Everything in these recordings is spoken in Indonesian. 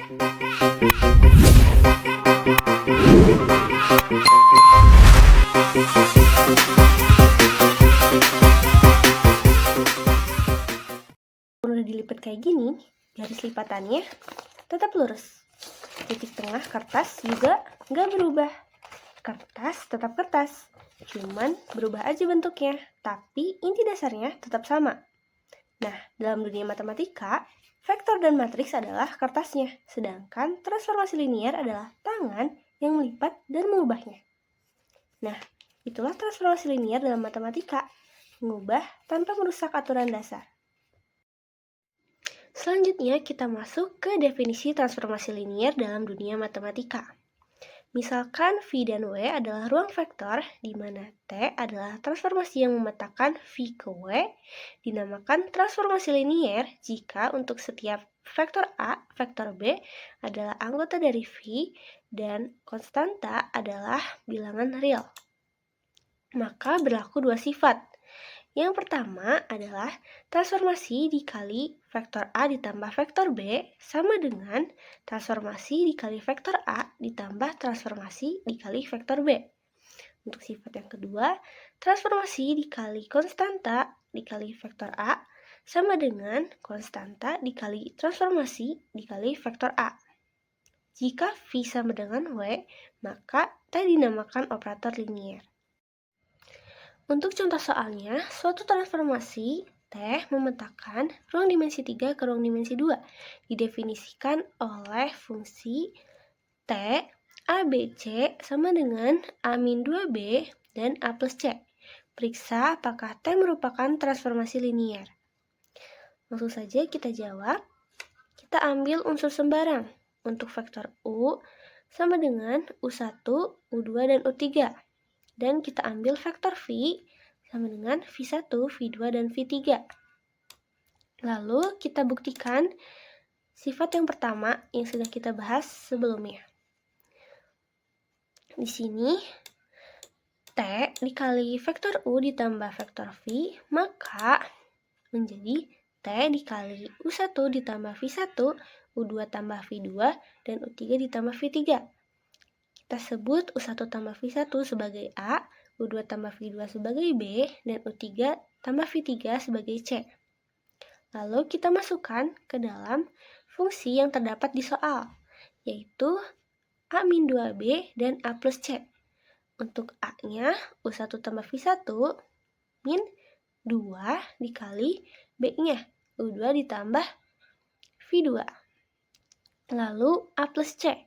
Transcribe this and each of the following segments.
Udah dilipat kayak gini, garis lipatannya tetap lurus. Titik tengah kertas juga nggak berubah. Kertas tetap kertas, cuman berubah aja bentuknya, tapi inti dasarnya tetap sama. Nah, dalam dunia matematika, vektor dan matriks adalah kertasnya, sedangkan transformasi linier adalah tangan yang melipat dan mengubahnya. Nah, itulah transformasi linier dalam matematika, mengubah tanpa merusak aturan dasar. Selanjutnya, kita masuk ke definisi transformasi linier dalam dunia matematika. Misalkan V dan W adalah ruang vektor, di mana T adalah transformasi yang memetakan V ke W, dinamakan transformasi linier jika untuk setiap vektor A, vektor B adalah anggota dari V, dan konstanta adalah bilangan real. Maka berlaku dua sifat. Yang pertama adalah transformasi dikali vektor A ditambah vektor B sama dengan transformasi dikali vektor A ditambah transformasi dikali vektor B. Untuk sifat yang kedua, transformasi dikali konstanta dikali vektor A sama dengan konstanta dikali transformasi dikali vektor A. Jika V sama dengan W, maka T dinamakan operator linier. Untuk contoh soalnya, suatu transformasi T memetakan ruang dimensi 3 ke ruang dimensi 2 didefinisikan oleh fungsi T A, B, C sama dengan A-2B dan A plus C. Periksa apakah T merupakan transformasi linier. Langsung saja kita jawab. Kita ambil unsur sembarang. Untuk vektor U sama dengan U1, U2, dan U3. Dan kita ambil vektor V sama dengan V1, V2, dan V3. Lalu kita buktikan sifat yang pertama yang sudah kita bahas sebelumnya. Di sini T dikali vektor U ditambah vektor V, maka menjadi T dikali U1 ditambah V1, U2 tambah V2, dan U3 ditambah V3. Kita sebut U1 tambah V1 sebagai A, U2 tambah V2 sebagai B, dan U3 tambah V3 sebagai C. Lalu kita masukkan ke dalam fungsi yang terdapat di soal, yaitu A-2B dan A plus C. Untuk A-nya, U1 tambah V1 min 2 dikali B-nya, U2 ditambah V2. Lalu A plus C.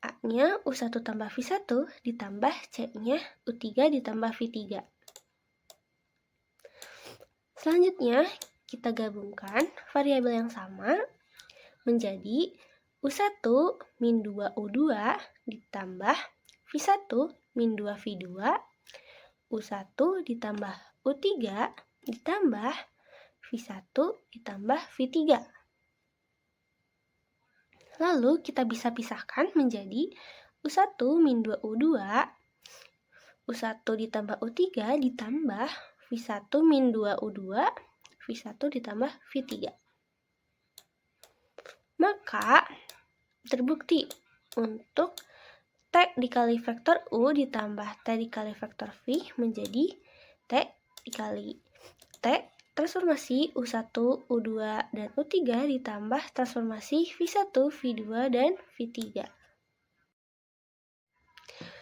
A-nya U1 tambah V1 ditambah C-nya U3 ditambah V3. Selanjutnya, kita gabungkan variabel yang sama menjadi U1 min 2U2 ditambah V1 min 2V2, U1 ditambah U3 ditambah V1 ditambah V3. Lalu kita bisa pisahkan menjadi U1 min 2U2, U1 ditambah U3 ditambah V1 min 2U2, V1 ditambah V3. Maka terbukti untuk T dikali vektor U ditambah T dikali vektor V menjadi T dikali T transformasi U1, U2, dan U3 ditambah transformasi V1, V2, dan V3.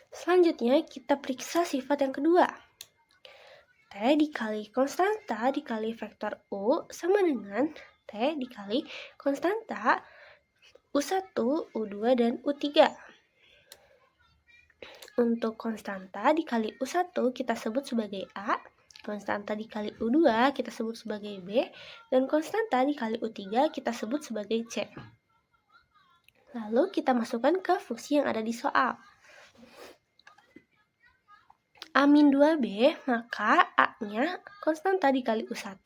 Selanjutnya kita periksa sifat yang kedua. T dikali konstanta dikali vektor U sama dengan T dikali konstanta U1, U2, dan U3. Untuk konstanta dikali U1 kita sebut sebagai A, konstanta dikali U2 kita sebut sebagai B, dan konstanta dikali U3 kita sebut sebagai C. Lalu kita masukkan ke fungsi yang ada di soal. A-2B, maka A-nya konstanta dikali U1,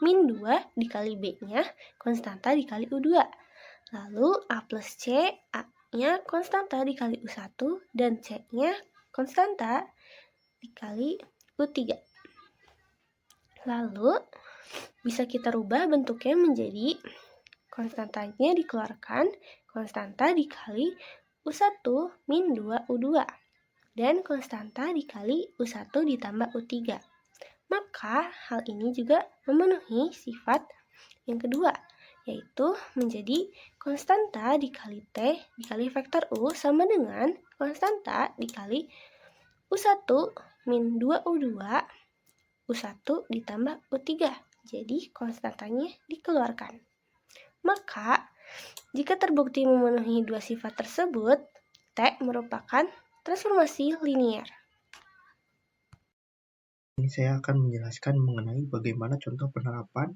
min 2 dikali B-nya konstanta dikali U2. Lalu A plus C, A-nya konstanta dikali U1, dan C-nya konstanta dikali U3. Lalu bisa kita rubah bentuknya menjadi konstantanya dikeluarkan, konstanta dikali U1 min 2U2, dan konstanta dikali U1 ditambah U3. Maka hal ini juga memenuhi sifat yang kedua, yaitu menjadi konstanta dikali T dikali vektor U sama dengan konstanta dikali U1 min 2U2 U1 ditambah U3. Jadi konstantanya dikeluarkan. Maka, jika terbukti memenuhi dua sifat tersebut, T merupakan transformasi linier. Ini saya akan menjelaskan mengenai bagaimana contoh penerapan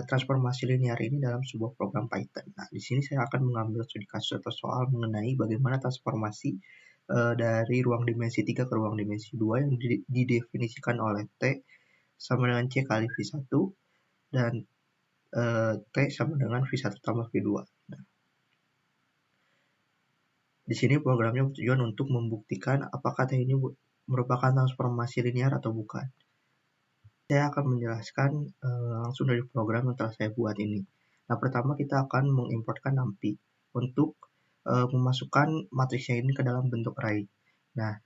transformasi linear ini dalam sebuah program Python. Nah, di sini saya akan mengambil studi kasus atau soal mengenai bagaimana transformasi dari ruang dimensi 3 ke ruang dimensi 2 yang didefinisikan oleh T sama dengan C kali V1 dan T sama dengan V1 tambah V2. Nah, di sini programnya bertujuan untuk membuktikan apakah T ini merupakan transformasi linear atau bukan. Saya akan menjelaskan langsung dari program yang telah saya buat ini. Nah, pertama kita akan mengimportkan NumPy untuk memasukkan matriksnya ini ke dalam bentuk array. Nah,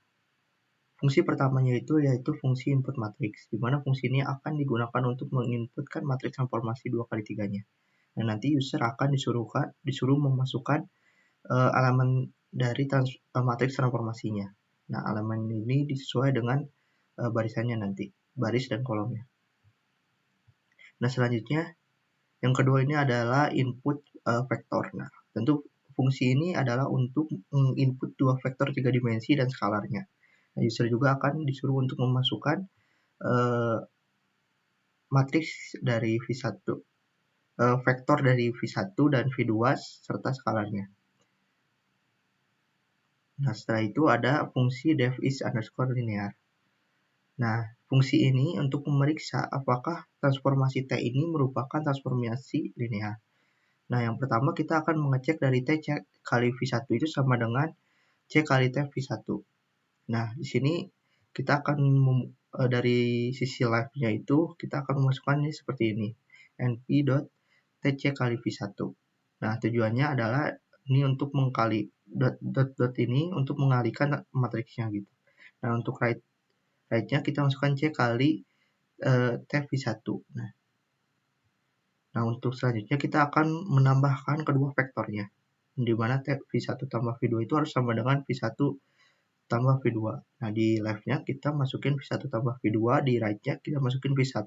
fungsi pertamanya yaitu fungsi input matriks, di mana fungsi ini akan digunakan untuk menginputkan matriks transformasi 2 kali 3-nya. Nah, nanti user akan disuruh memasukkan elemen dari matriks transformasinya. Nah, elemen ini disesuai dengan barisannya nanti, baris dan kolomnya. Nah, selanjutnya yang kedua ini adalah input vektor. Nah, tentu fungsi ini adalah untuk input dua vektor 3 dimensi dan skalarnya. Nah, user juga akan disuruh untuk memasukkan matriks dari V1, vektor dari V1 dan V2 serta skalarnya. Nah, setelah itu ada fungsi dev_is_linear. Nah, fungsi ini untuk memeriksa apakah transformasi T ini merupakan transformasi linear. Nah, yang pertama kita akan mengecek dari T kali V1 itu sama dengan C kali T V1. Nah, di sini kita akan dari sisi left-nya itu kita akan memasukkan ini seperti ini. np.tc kali V1. Nah, tujuannya adalah ini untuk mengkali dot ini untuk mengalihkan matriksnya gitu. Nah, untuk right-nya kita masukkan C kali T V1. Nah, untuk selanjutnya kita akan menambahkan kedua vektornya, di mana V1 tambah V2 itu harus sama dengan V1 tambah V2. Nah, di left-nya kita masukin V1 tambah V2, di right-nya kita masukin V1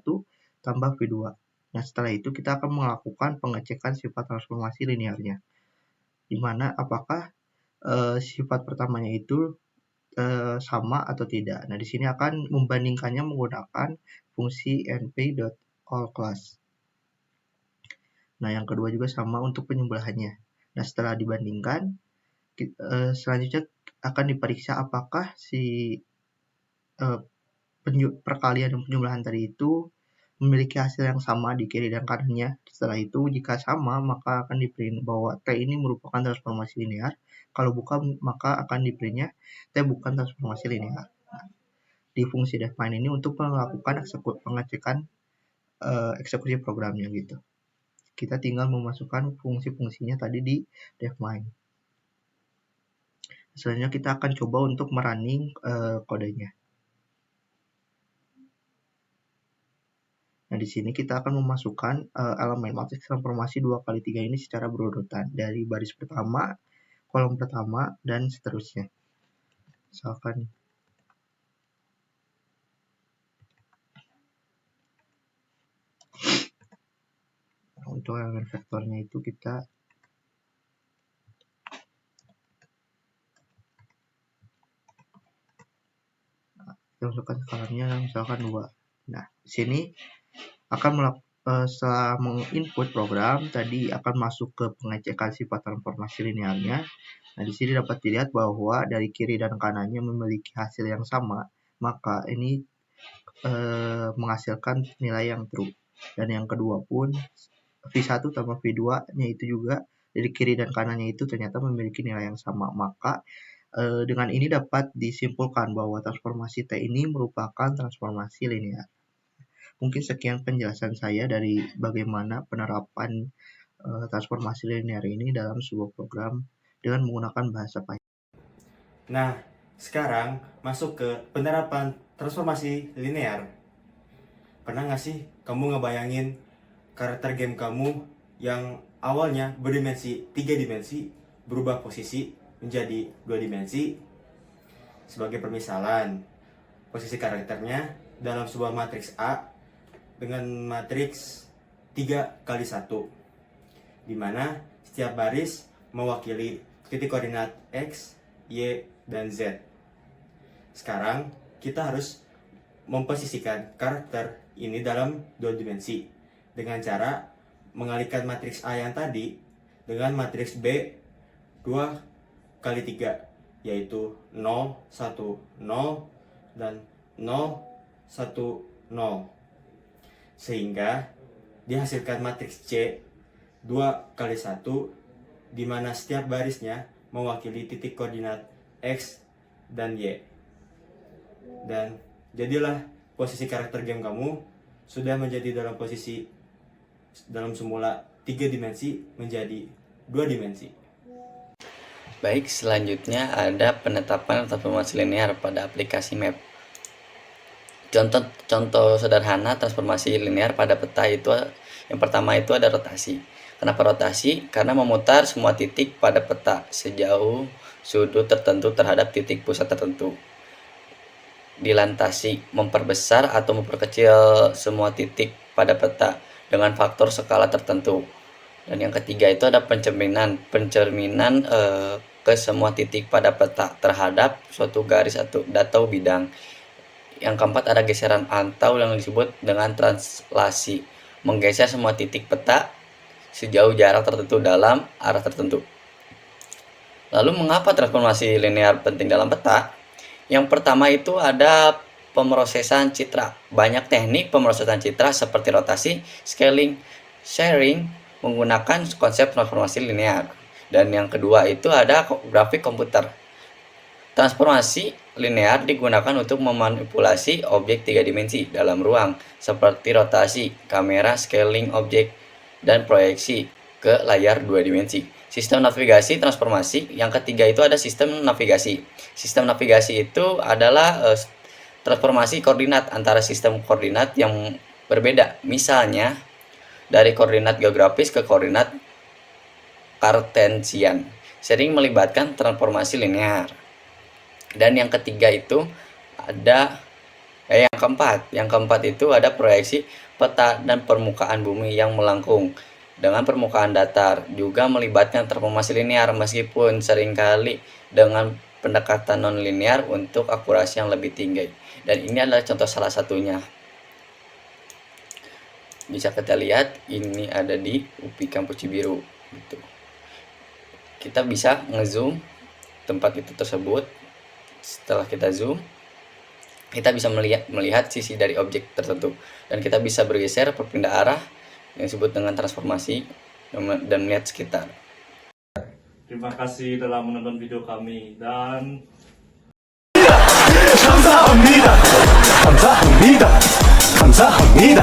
tambah V2. Nah, setelah itu kita akan melakukan pengecekan sifat transformasi linearnya, di mana apakah sifat pertamanya itu sama atau tidak. Nah, di sini akan membandingkannya menggunakan fungsi np.allClass. Nah, yang kedua juga sama untuk penyembelahannya. Nah, setelah dibandingkan, selanjutnya akan diperiksa apakah si perkalian dan penjumlahan tadi itu memiliki hasil yang sama di kiri dan kanannya. Setelah itu, jika sama, maka akan di-print bahwa T ini merupakan transformasi linear. Kalau bukan, maka akan di-print-nya T bukan transformasi linear. Nah, di fungsi define ini untuk melakukan pengecekan eksekusi programnya gitu. Kita tinggal memasukkan fungsi-fungsinya tadi di define. Selanjutnya kita akan coba untuk merunning kodenya. Nah, di sini kita akan memasukkan elemen matriks transformasi 2 kali 3 ini secara berurutan dari baris pertama, kolom pertama, dan seterusnya. Misalkan untuk elemen vektornya itu kita masukkan skalarnya misalkan 2. Nah, di sini akan setelah menginput program tadi akan masuk ke pengecekan sifat transformasi linearnya. Nah, di sini dapat dilihat bahwa dari kiri dan kanannya memiliki hasil yang sama, maka ini menghasilkan nilai yang true. Dan yang kedua pun V1 tambah V2-nya itu juga dari kiri dan kanannya itu ternyata memiliki nilai yang sama. Maka dengan ini dapat disimpulkan bahwa transformasi T ini merupakan transformasi linear. Mungkin sekian penjelasan saya dari bagaimana penerapan transformasi linear ini dalam sebuah program dengan menggunakan bahasa Python. Nah, sekarang masuk ke penerapan transformasi linear. Pernah nggak sih kamu ngebayangin karakter game kamu yang awalnya berdimensi 3 dimensi berubah posisi menjadi 2 dimensi? Sebagai permisalan, posisi karakternya dalam sebuah matriks A dengan matriks 3 kali 1, di mana setiap baris mewakili titik koordinat X, Y, dan Z. Sekarang kita harus memposisikan karakter ini dalam 2 dimensi dengan cara mengalihkan matriks A yang tadi dengan matriks B 2 kali 3, yaitu 0, 1, 0, dan 0, 1, 0. Sehingga dihasilkan matriks C 2 kali 1, di mana setiap barisnya mewakili titik koordinat X dan Y. Dan jadilah posisi karakter game kamu sudah menjadi dalam semula 3 dimensi menjadi 2 dimensi. Baik, selanjutnya ada penetapan transformasi linear pada aplikasi map. Contoh sederhana transformasi linear pada peta itu yang pertama itu ada rotasi. Kenapa rotasi? Karena memutar semua titik pada peta sejauh sudut tertentu terhadap titik pusat tertentu. Dilantasi, memperbesar atau memperkecil semua titik pada peta dengan faktor skala tertentu. Dan yang ketiga itu ada pencerminan ke semua titik pada peta terhadap suatu garis atau bidang. Yang keempat ada geseran atau yang disebut dengan translasi, menggeser semua titik peta sejauh jarak tertentu dalam arah tertentu. Lalu mengapa transformasi linear penting dalam peta? Yang pertama itu ada pemrosesan citra. Banyak teknik pemrosesan citra seperti rotasi, scaling, sharing menggunakan konsep transformasi linear. Dan yang kedua itu ada grafik komputer. Transformasi linear digunakan untuk memanipulasi objek 3 dimensi dalam ruang seperti rotasi, kamera, scaling objek, dan proyeksi ke layar 2 dimensi. Sistem navigasi transformasi, yang ketiga itu ada sistem navigasi. Sistem navigasi itu adalah transformasi koordinat antara sistem koordinat yang berbeda. Misalnya dari koordinat geografis ke koordinat kartesian, sering melibatkan transformasi linear. Dan yang ketiga itu ada yang keempat itu ada proyeksi peta dan permukaan bumi yang melengkung dengan permukaan datar, juga melibatkan transformasi linear meskipun seringkali dengan pendekatan non-linear untuk akurasi yang lebih tinggi. Dan ini adalah contoh salah satunya. Bisa kita lihat ini ada di UPI Kampus Cibiru gitu. Kita bisa ngezoom tempat itu tersebut. Setelah kita zoom, kita bisa melihat sisi dari objek tertentu, dan kita bisa bergeser berpindah arah yang disebut dengan transformasi dan melihat sekitar. Terima kasih telah menonton video kami dan 감사합니다. 감사합니다. 감사합니다.